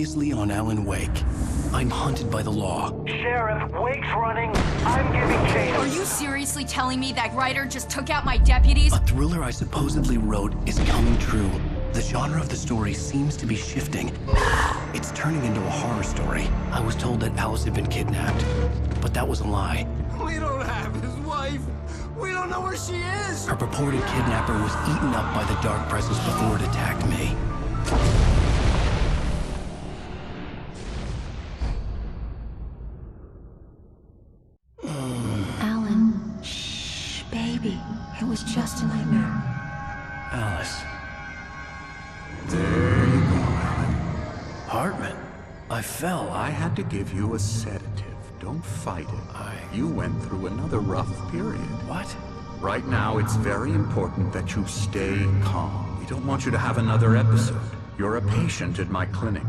Previously on Alan Wake. I'm hunted by the law. Sheriff, Wake's running. I'm giving chase. Are you seriously telling me that writer just took out my deputies? A thriller I supposedly wrote is coming true. The genre of the story seems to be shifting. It's turning into a horror story. I was told that Alice had been kidnapped, but that was a lie. We don't have his wife. We don't know where she is. Her purported kidnapper was eaten up by the dark presence before it attacked me. Alan, shh, baby. It was just a nightmare. Alice. There you go, Alan. Hartman. I fell. I had to give you a sedative. Don't fight it. You went through another rough period. What? Right now, it's very important that you stay calm. We don't want you to have another episode. You're a patient at my clinic.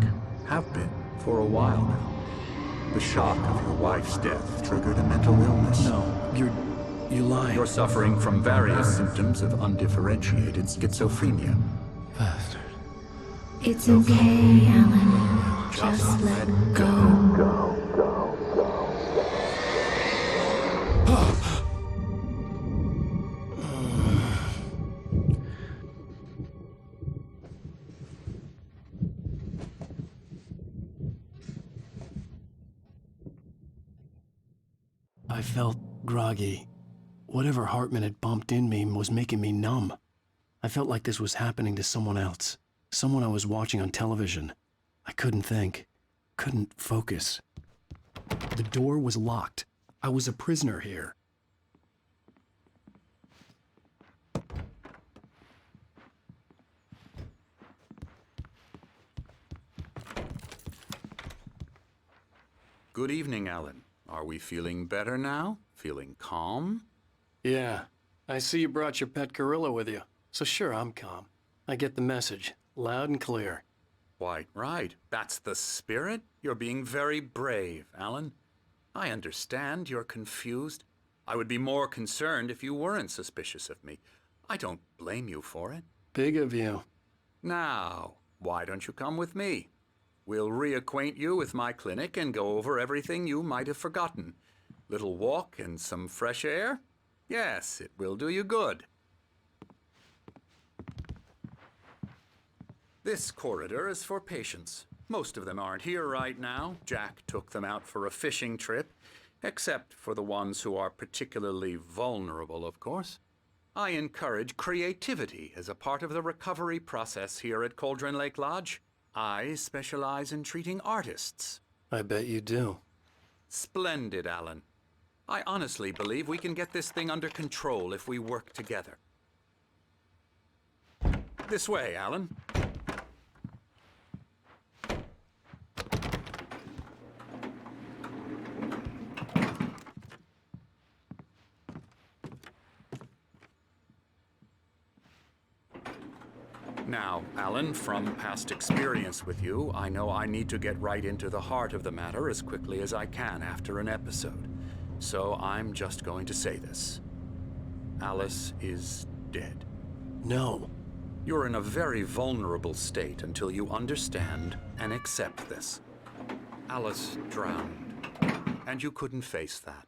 Have been for a while now. The shock of your wife's death triggered a mental illness. No, you're lying. You're suffering from various symptoms of undifferentiated schizophrenia. Bastard. It's okay, Alan. Just let go. I felt groggy. Whatever Hartman had bumped in me was making me numb. I felt like this was happening to someone else. Someone I was watching on television. I couldn't think. Couldn't focus. The door was locked. I was a prisoner here. Good evening, Alan. Are we feeling better now? Feeling calm? Yeah. I see you brought your pet gorilla with you. So sure, I'm calm. I get the message. Loud and clear. Quite right. That's the spirit. You're being very brave, Alan. I understand you're confused. I would be more concerned if you weren't suspicious of me. I don't blame you for it. Big of you. Now, why don't you come with me? We'll reacquaint you with my clinic and go over everything you might have forgotten. Little walk and some fresh air? Yes, it will do you good. This corridor is for patients. Most of them aren't here right now. Jack took them out for a fishing trip, except for the ones who are particularly vulnerable, of course. I encourage creativity as a part of the recovery process here at Cauldron Lake Lodge. I specialize in treating artists. I bet you do. Splendid, Alan. I honestly believe we can get this thing under control if we work together. This way, Alan. Now, Alan, from past experience with you, I know I need to get right into the heart of the matter as quickly as I can after an episode. So I'm just going to say this. Alice is dead. No. You're in a very vulnerable state until you understand and accept this. Alice drowned, and you couldn't face that.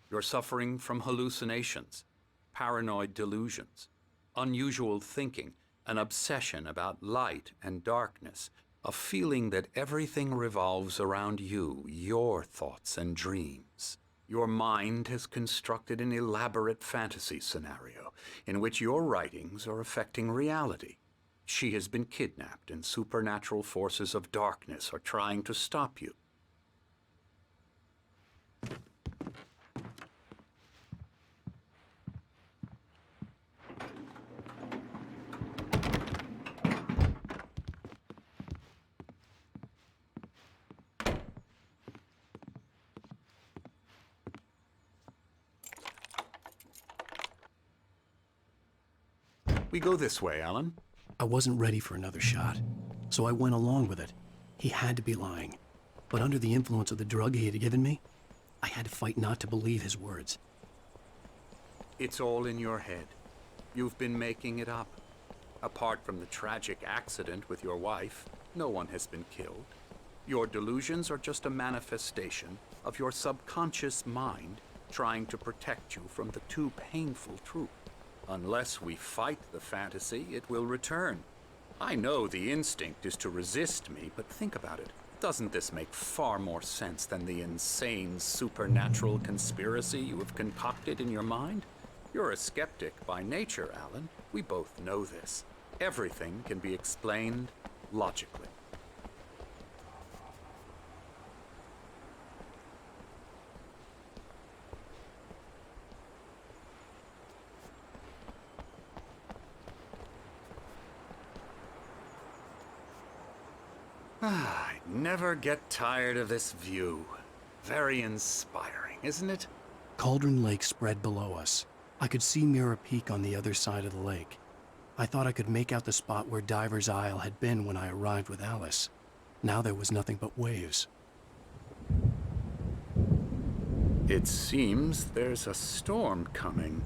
You're suffering from hallucinations, paranoid delusions, unusual thinking, an obsession about light and darkness, a feeling that everything revolves around you, your thoughts and dreams. Your mind has constructed an elaborate fantasy scenario in which your writings are affecting reality. She has been kidnapped and supernatural forces of darkness are trying to stop you. We go this way, Alan. I wasn't ready for another shot, so I went along with it. He had to be lying. But under the influence of the drug he had given me, I had to fight not to believe his words. It's all in your head. You've been making it up. Apart from the tragic accident with your wife, No one has been killed. Your delusions are just a manifestation of your subconscious mind trying to protect you from the too painful truth. Unless we fight the fantasy, it will return. I know the instinct is to resist me, but think about it. Doesn't this make far more sense than the insane supernatural conspiracy you have concocted in your mind? You're a skeptic by nature, Alan. We both know this. Everything can be explained logically. I never get tired of this view. Very inspiring, isn't it? Cauldron Lake spread below us. I could see Mirror Peak on the other side of the lake. I thought I could make out the spot where Diver's Isle had been when I arrived with Alice. Now there was nothing but waves. It seems there's a storm coming.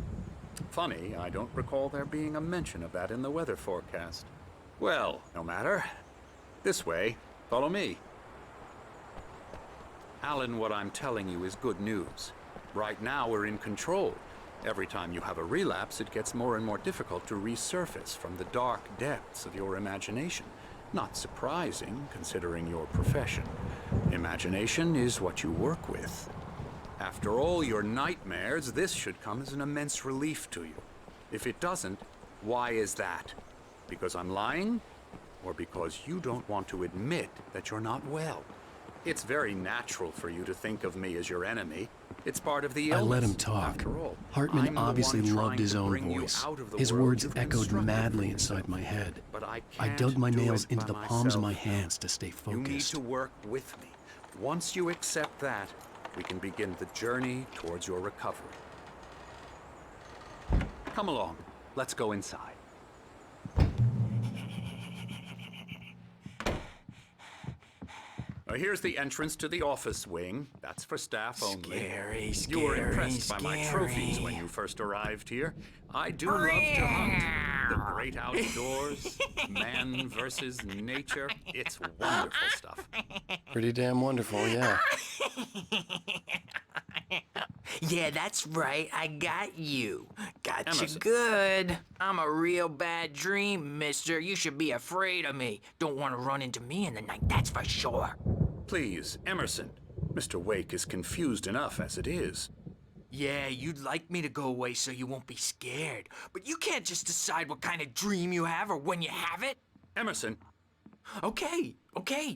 Funny, I don't recall there being a mention of that in the weather forecast. Well, no matter. This way. Follow me. Alan, what I'm telling you is good news. Right now, we're in control. Every time you have a relapse, it gets more and more difficult to resurface from the dark depths of your imagination. Not surprising, considering your profession. Imagination is what you work with. After all your nightmares, this should come as an immense relief to you. If it doesn't, why is that? Because I'm lying? Or because you don't want to admit that you're not well? It's very natural for you to think of me as your enemy. It's part of the illness. I let him talk. After all, Hartman I'm the obviously one loved trying his to own bring you voice. out of the His world words you've echoed constructed madly for inside yourself. my head. But I I can't dug my do nails it into by the palms of my myself. hands to stay You need focused. to work with me. Once you accept that, we can begin the journey towards your recovery. Come along. Let's go inside. Here's the entrance to the office wing. That's for staff only. Scary, You were scary, impressed by my trophies when you first arrived here. I do love to hunt. The great outdoors, man versus nature. It's wonderful stuff. Pretty damn wonderful, yeah. Yeah, that's right. I got you. Got you Emerson. good. I'm a real bad dream, mister. You should be afraid of me. Don't want to run into me in the night, that's for sure. Please, Emerson. Mr. Wake is confused enough as it is. Yeah, you'd like me to go away so you won't be scared. But you can't just decide what kind of dream you have or when you have it. Emerson, Okay.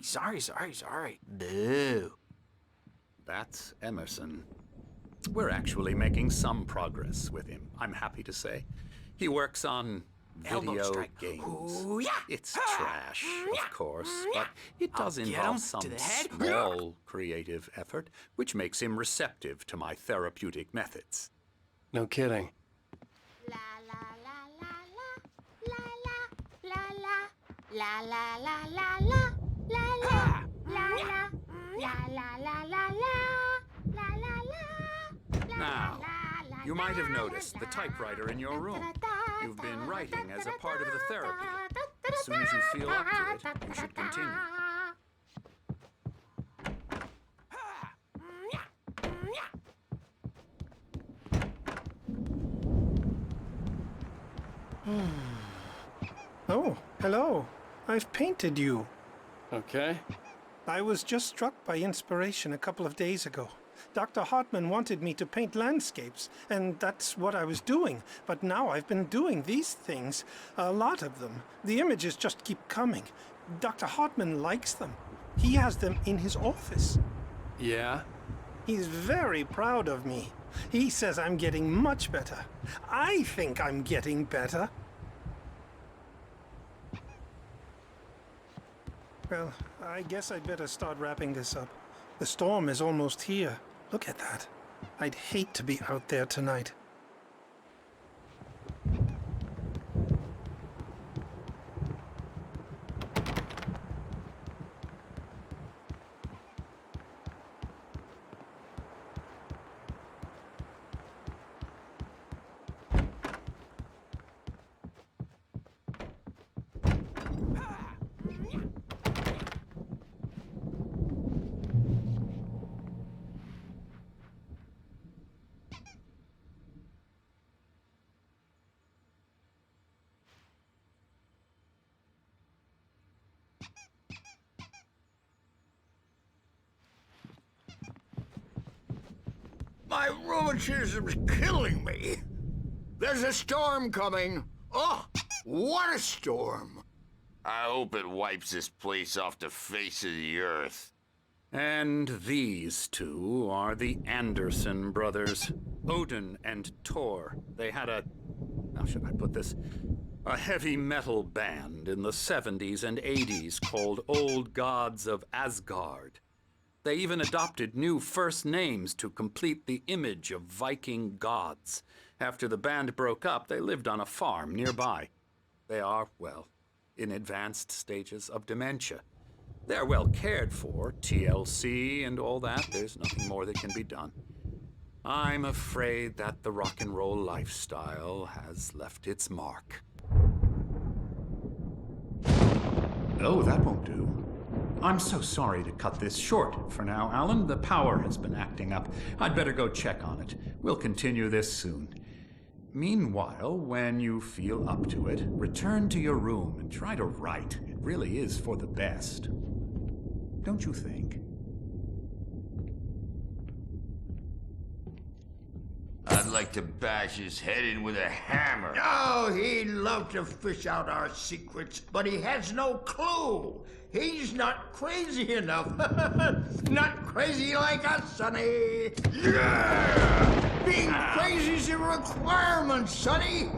Sorry. Boo. that's Emerson. We're actually making some progress with him, I'm happy to say. He works on Elbow video strike. games. Ooh, yeah. It's trash, of course, but it does I'll get involve him some to the head. small creative effort, which makes him receptive to my therapeutic methods. No kidding. La la la la la la la la la la la la la la la la la la la la. Now, you might have noticed the typewriter in your room. You've been writing as a part of the therapy. As soon as you feel up to it, you should continue. Oh, hello. I've painted you. Okay. I was just struck by inspiration a couple of days ago. Dr. Hartman wanted me to paint landscapes, and that's what I was doing. But now I've been doing these things, a lot of them. The images just keep coming. Dr. Hartman likes them. He has them in his office. Yeah? He's very proud of me. He says I'm getting much better. I think I'm getting better. Well, I guess I'd better start wrapping this up. The storm is almost here. Look at that. I'd hate to be out there tonight. My rheumatism's killing me. There's a storm coming. Oh, what a storm. I hope it wipes this place off the face of the earth. And these two are the Anderson brothers, Odin and Thor. They had how should I put this? A heavy metal band in the 70s and 80s called Old Gods of Asgard. They even adopted new first names to complete the image of Viking gods. After the band broke up, they lived on a farm nearby. They are, well, in advanced stages of dementia. They're well cared for, TLC and all that. There's nothing more that can be done. I'm afraid that the rock and roll lifestyle has left its mark. Oh, that won't do. I'm so sorry to cut this short for now, Alan. The power has been acting up. I'd better go check on it. We'll continue this soon. Meanwhile, when you feel up to it, return to your room and try to write. It really is for the best. Don't you think? I'd like to bash his head in with a hammer. Oh, he'd love to fish out our secrets, but he has no clue. He's not crazy enough. Not crazy like us, Sonny. Yeah! Being crazy's a requirement, Sonny.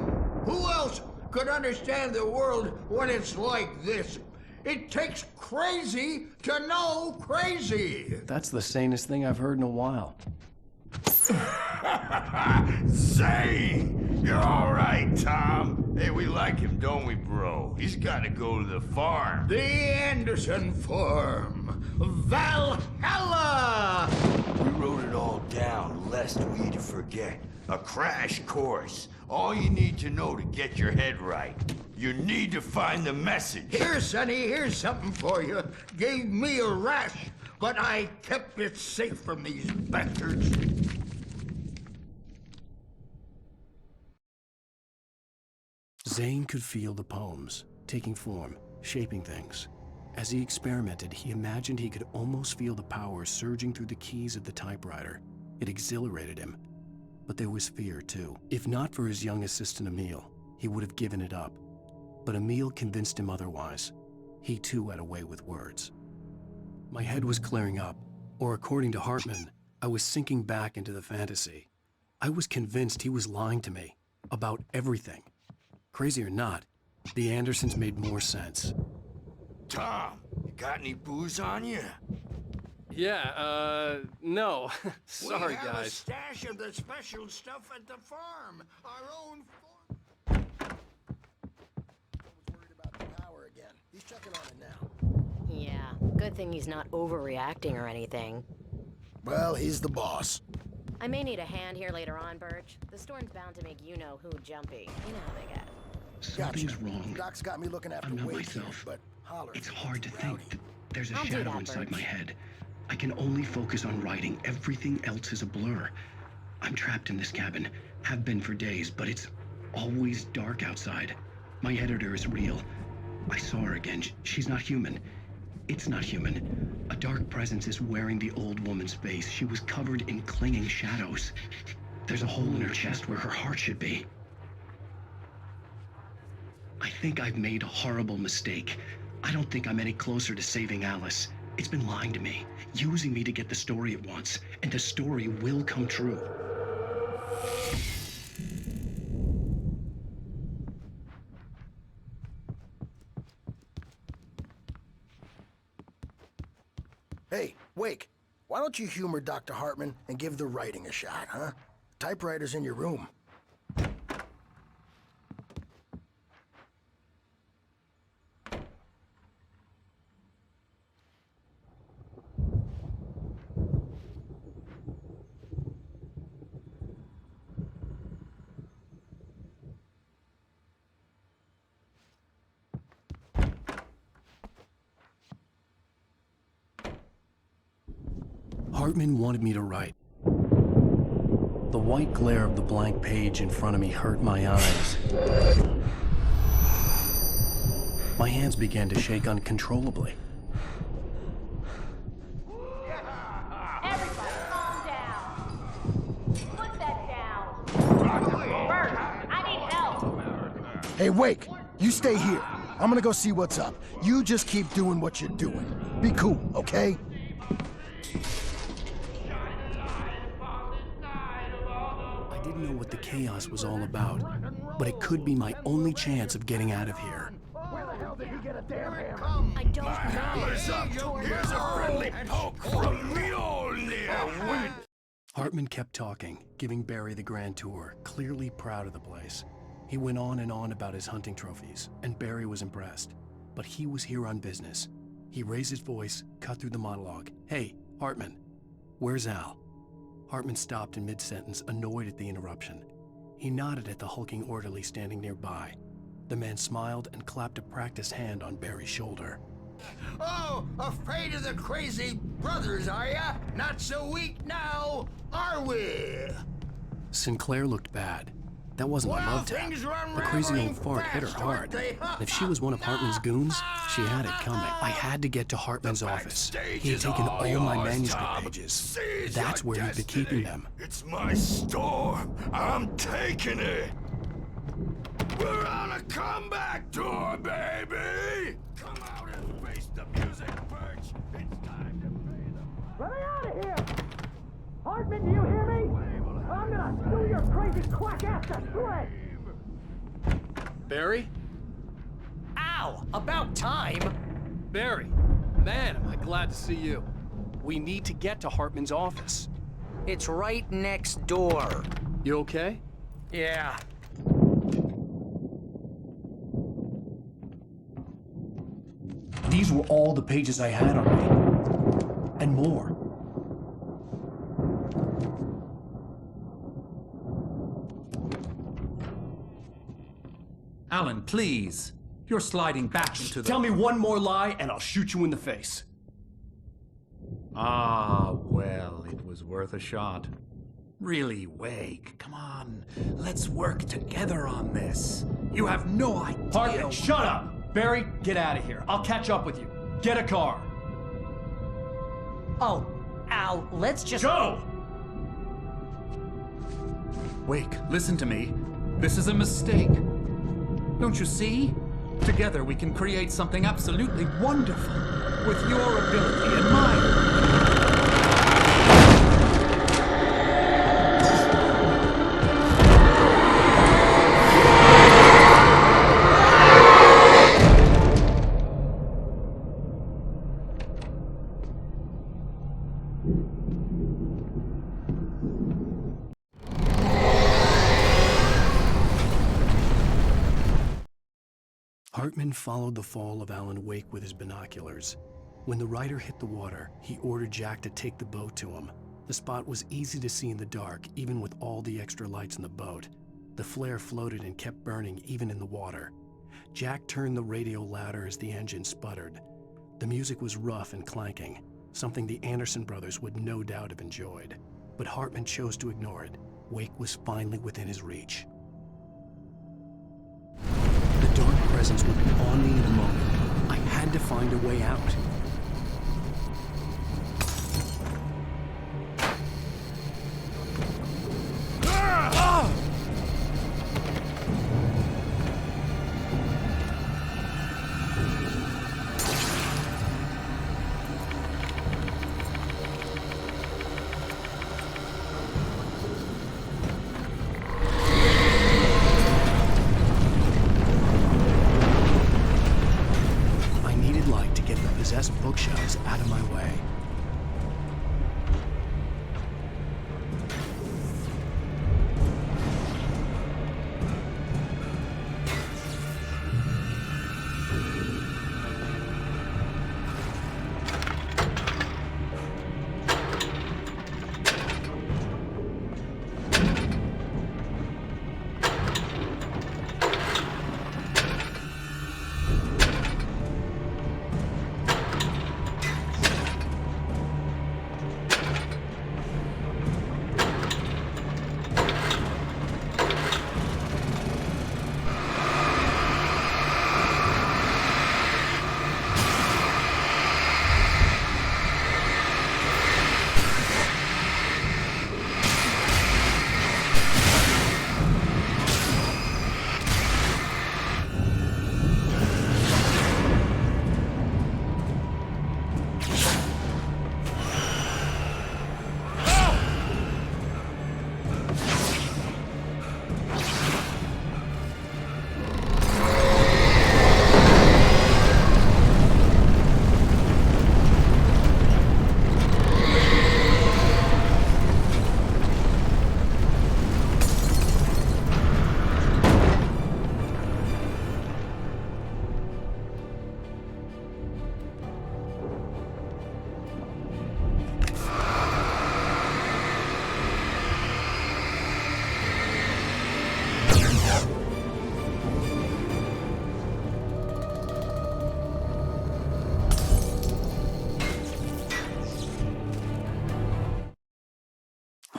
Who else could understand the world when it's like this? It takes crazy to know crazy. That's the sanest thing I've heard in a while. Zane! You're all right, Tom. Hey, we like him, don't we, bro? He's got to go to the farm. The Anderson Farm. Valhalla! We wrote it all down, lest we forget. A crash course. All you need to know to get your head right. You need to find the message. Here, Sonny, here's something for you. Gave me a rash, but I kept it safe from these bastards. Zane could feel the poems, taking form, shaping things. As he experimented, he imagined he could almost feel the power surging through the keys of the typewriter. It exhilarated him. But there was fear, too. If not for his young assistant, Emil, he would have given it up. But Emil convinced him otherwise. He, too, had a way with words. My head was clearing up, or according to Hartman, I was sinking back into the fantasy. I was convinced he was lying to me about everything. Crazy or not, the Andersons made more sense. Tom, you got any booze on you? Yeah, no. Sorry, we have a guys. stash of the special stuff at the farm. Our own farm. I was worried about the power again. He's checking on it now. Yeah, good thing he's not overreacting or anything. Well, he's the boss. I may need a hand here later on, Birch. The storm's bound to make you-know-who jumpy. You know how they get. Something's wrong. Doc's got me looking after I'm not Wade, myself. but holler. It's hard to think. There's a I'll do shadow that, inside Birch. my head. I can only focus on writing. Everything else is a blur. I'm trapped in this cabin. Have been for days, but it's always dark outside. My editor is real. I saw her again. She's not human. It's not human. A dark presence is wearing the old woman's face. She was covered in clinging shadows. There's a hole in her chest where her heart should be. I think I've made a horrible mistake. I don't think I'm any closer to saving Alice. It's been lying to me, using me to get the story it wants, and the story will come true. Hey, Wake, why don't you humor Dr. Hartman and give the writing a shot, huh? Typewriter's in your room. Hartman wanted me to write. The white glare of the blank page in front of me hurt my eyes. My hands began to shake uncontrollably. Everybody, calm down. Hey, Wake, you stay here. I'm gonna go see what's up. You just keep doing what you're doing. Be cool, okay? I didn't know what the chaos was all about, but it could be my only chance of getting out of here. Where the hell did he get a damn hammer? I don't know. Here's a friendly poke from Mjolnir. Hartman kept talking, giving Barry the grand tour, clearly proud of the place. He went on and on about his hunting trophies, and Barry was impressed. But he was here on business. He raised his voice, cut through the monologue. Hey, Hartman, where's Al? Hartman stopped in mid-sentence, annoyed at the interruption. He nodded at the hulking orderly standing nearby. The man smiled and clapped a practiced hand on Barry's shoulder. Oh, afraid of the crazy brothers, are ya? Not so weak now, are we? Sinclair looked bad. That wasn't a Well, love tap. things run The crazy old rattling fart hit her fast, hard. aren't they? And if she was one of Hartman's goons, she had it coming. I had to get to Hartman's office. He had taken all my manuscript pages. That's where he'd been keeping them. It's my storm. I'm taking it. We're on a comeback tour, baby. Come out and face the music, Birch. It's time to pay the... Let me out of here! Hartman, do you hear me? I'm gonna sue your crazy quack ass to shreds! Barry? Ow! About time! Barry! Man, am I glad to see you. We need to get to Hartman's office. It's right next door. You okay? Yeah. These were all the pages I had on me. And more. Alan, please. You're sliding back into the... Tell me one more lie and I'll shoot you in the face. Ah, well, it was worth a shot. Really, Wake, come on. Let's work together on this. You have no idea... Hartman, shut up! Barry, get out of here. I'll catch up with you. Get a car. Oh, Al, let's just... Go! Wake, listen to me. This is a mistake. Don't you see? Together we can create something absolutely wonderful. With your ability and mine. Hartman followed the fall of Alan Wake with his binoculars. When the rider hit the water, he ordered Jack to take the boat to him. The spot was easy to see in the dark, even with all the extra lights in the boat. The flare floated and kept burning even in the water. Jack turned the radio louder as the engine sputtered. The music was rough and clanking, something the Anderson brothers would no doubt have enjoyed. But Hartman chose to ignore it. Wake was finally within his reach. The dark presence would be on me in a moment. I had to find a way out.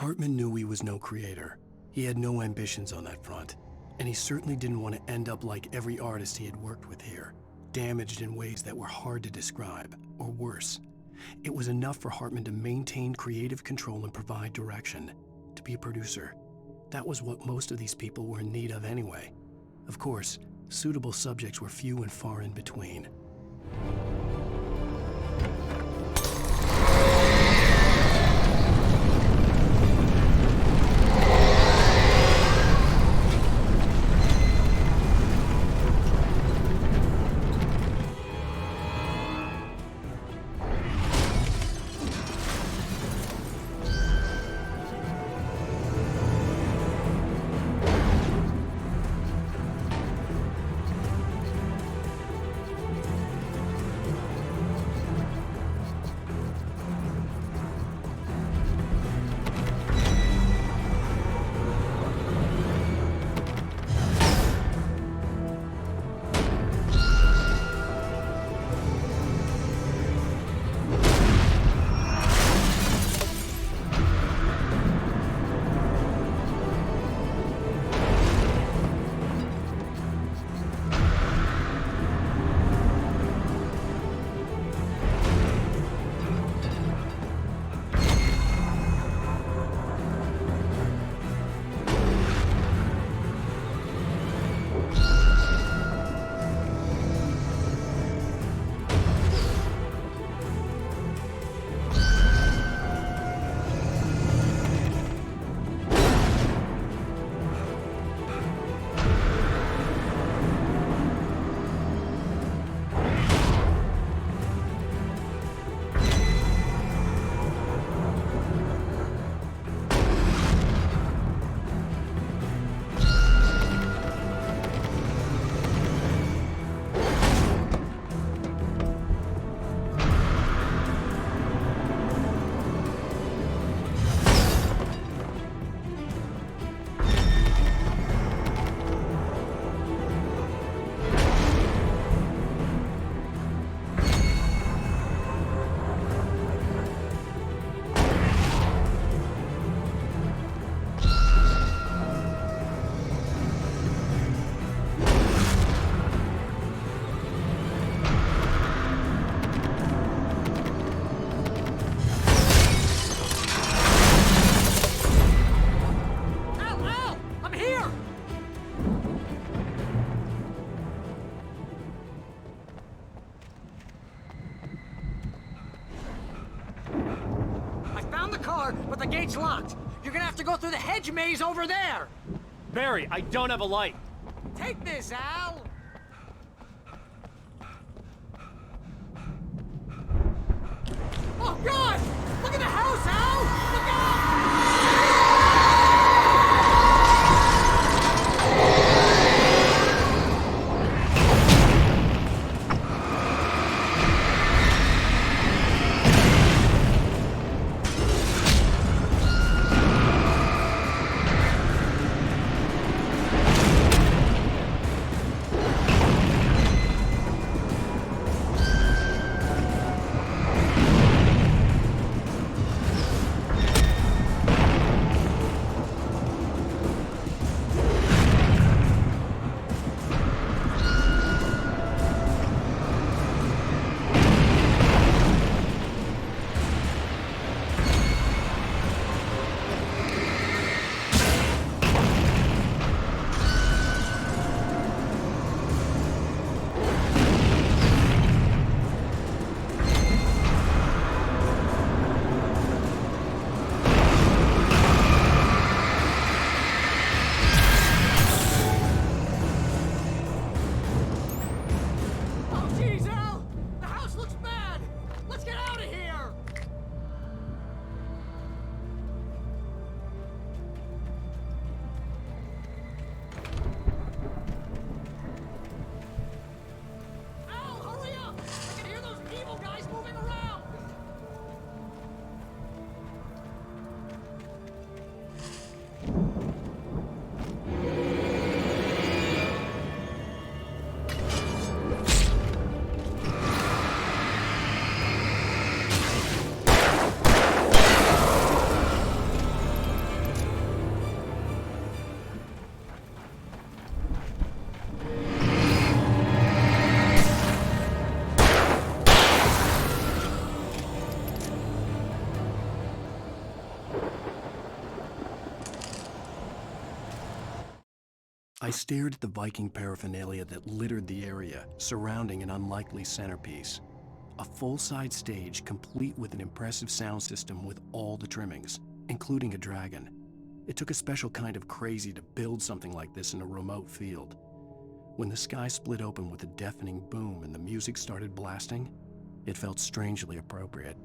Hartman knew he was no creator. He had no ambitions on that front. And he certainly didn't want to end up like every artist he had worked with here, damaged in ways that were hard to describe, or worse. It was enough for Hartman to maintain creative control and provide direction, to be a producer. That was what most of these people were in need of anyway. Of course, suitable subjects were few and far in between. But the gate's locked. You're gonna have to go through the hedge maze over there. Barry, I don't have a light. Take this, Al. Oh, God! Look at the house, Al! Look out! I stared at the Viking paraphernalia that littered the area, surrounding an unlikely centerpiece. A full-size stage complete with an impressive sound system with all the trimmings, including a dragon. It took a special kind of crazy to build something like this in a remote field. When the sky split open with a deafening boom and the music started blasting, it felt strangely appropriate.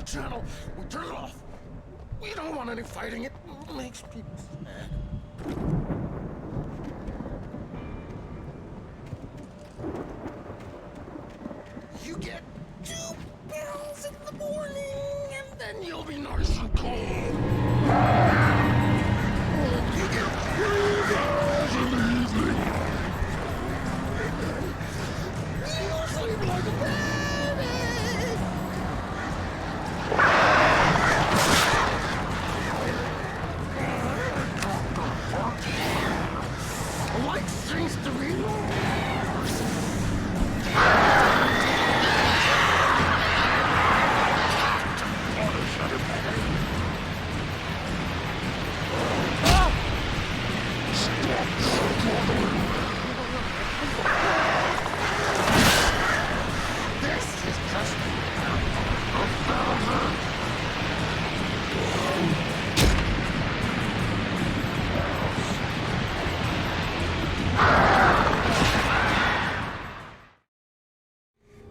Channel. We turn it off. We don't want any fighting. It makes people sad. You get 2 pills in the morning, and then you'll be nice and cold. You get 3 pills in the evening. You'll sleep like a baby. Light seems to be This is just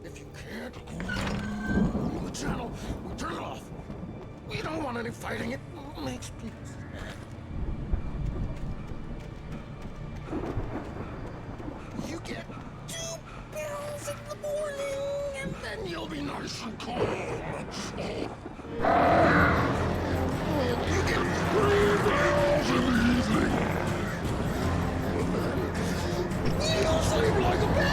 If you can't on the channel, we turn it off. We don't want any fighting. It makes people sad. You get 2 pills in the morning, and then you'll be nice and calm. You get 3 pills in the evening. You'll sleep like a baby.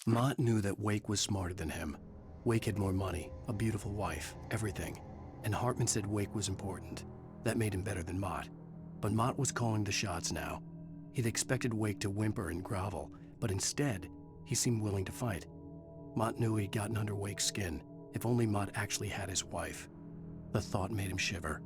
Mott knew that Wake was smarter than him. Wake had more money, a beautiful wife, everything. And Hartman said Wake was important. That made him better than Mott. But Mott was calling the shots now. He'd expected Wake to whimper and grovel, but instead, he seemed willing to fight. Mott knew he'd gotten under Wake's skin. If only Mott actually had his wife. The thought made him shiver.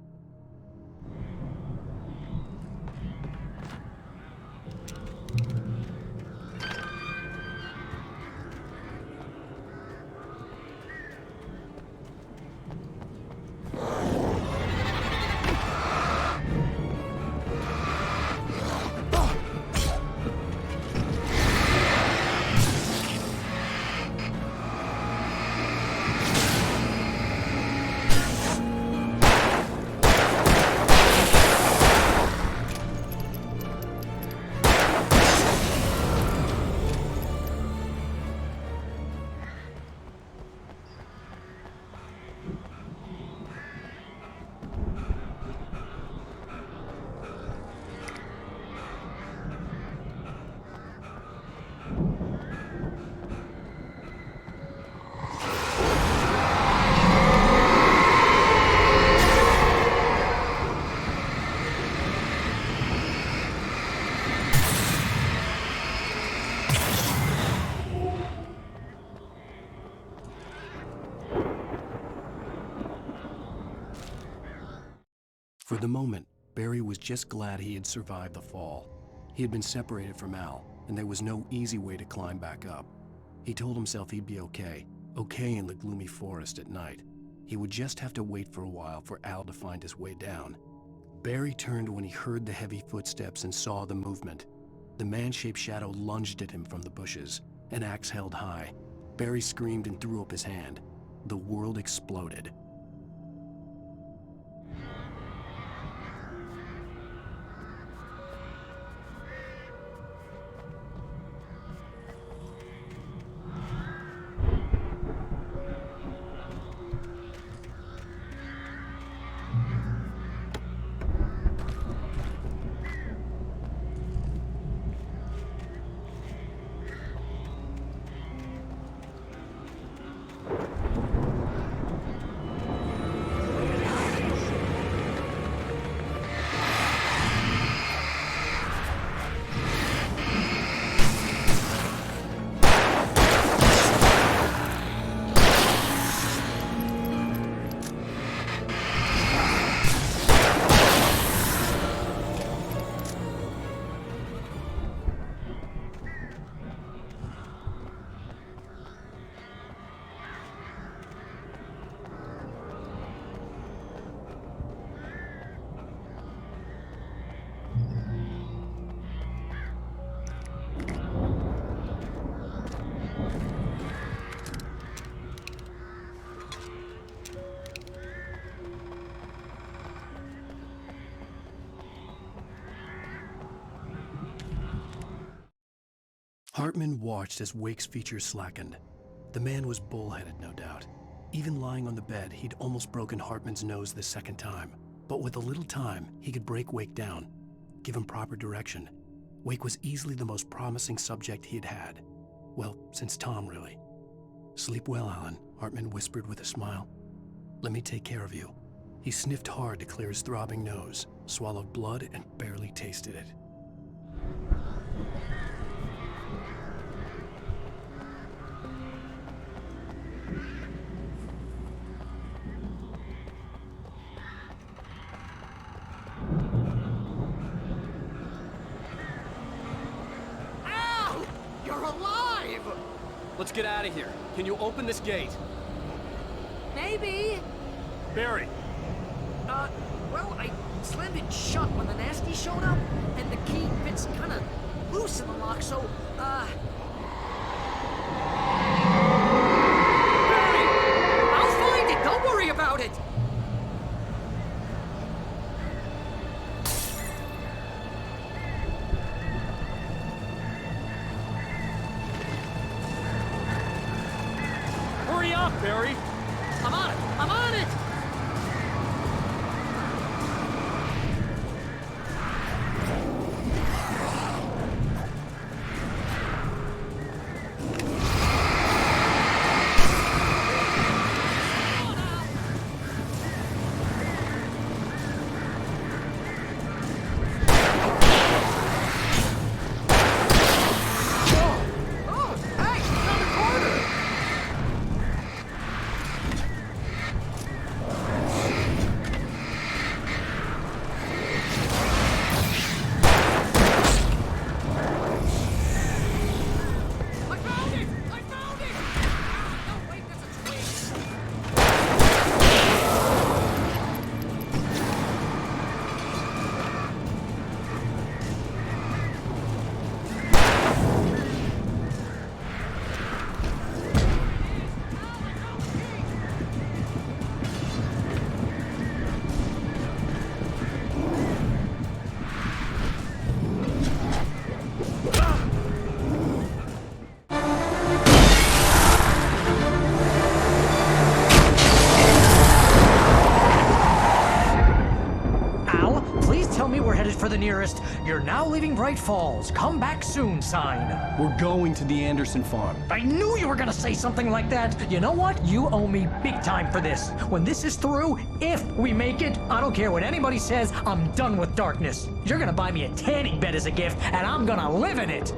For the moment, Barry was just glad he had survived the fall. He had been separated from Al, and there was no easy way to climb back up. He told himself he'd be okay in the gloomy forest at night. He would just have to wait for a while for Al to find his way down. Barry turned when he heard the heavy footsteps and saw the movement. The man-shaped shadow lunged at him from the bushes, an axe held high. Barry screamed and threw up his hand. The world exploded. Hartman watched as Wake's features slackened. The man was bullheaded, no doubt. Even lying on the bed, he'd almost broken Hartman's nose the second time. But with a little time, he could break Wake down, give him proper direction. Wake was easily the most promising subject he'd had. Well, since Tom, really. "Sleep well, Alan," Hartman whispered with a smile. "Let me take care of you." He sniffed hard to clear his throbbing nose, swallowed blood, and barely tasted it. Let's get out of here. Can you open this gate? Maybe. Barry! Well, I slammed it shut when the nasty showed up, and the key fits kind of loose in the lock, so, Barry! I'll find it! Don't worry about it! Hurry up, Barry! I'm on it! I'm on it! You're now leaving Bright Falls. Come back soon sign. We're going to the Anderson farm. I knew you were gonna say something like that. You know what? You owe me big time for this. When this is through, if we make it, I don't care what anybody says, I'm done with darkness. You're gonna buy me a tanning bed as a gift, and I'm gonna live in it.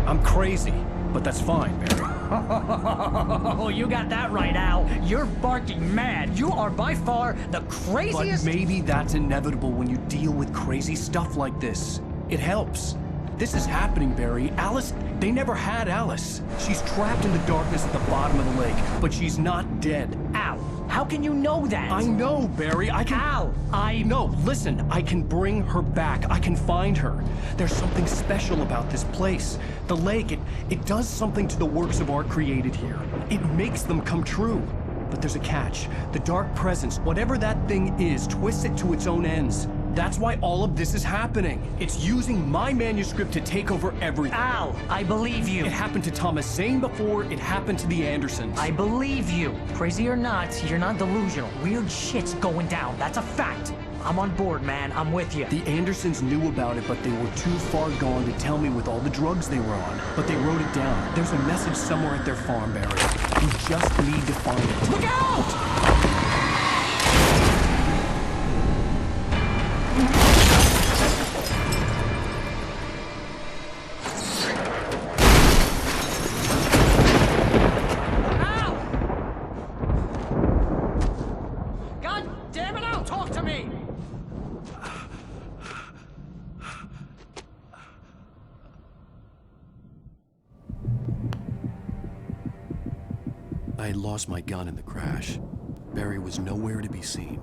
I'm crazy, but that's fine, Barry. Oh, you got that right, Al. You're barking mad. You are by far the craziest. But maybe that's inevitable when you deal with crazy stuff like this. It helps. This is happening, Barry. Alice, they never had Alice. She's trapped in the darkness at the bottom of the lake, but she's not dead. Al, how can you know that? I know, Barry. I can... Al, No, listen. I can bring her back. I can find her. There's something special about this place. The lake, it does something to the works of art created here. It makes them come true. But there's a catch. The dark presence, whatever that thing is, twists it to its own ends. That's why all of this is happening. It's using my manuscript to take over everything. Al, I believe you. It happened to Thomas Zane before, it happened to the Andersons. I believe you. Crazy or not, you're not delusional. Weird shit's going down. That's a fact. I'm on board, man. I'm with you. The Andersons knew about it, but they were too far gone to tell me with all the drugs they were on. But they wrote it down. There's a message somewhere at their farm, Barry. You just need to find it. Look out! I had lost my gun in the crash. Barry was nowhere to be seen.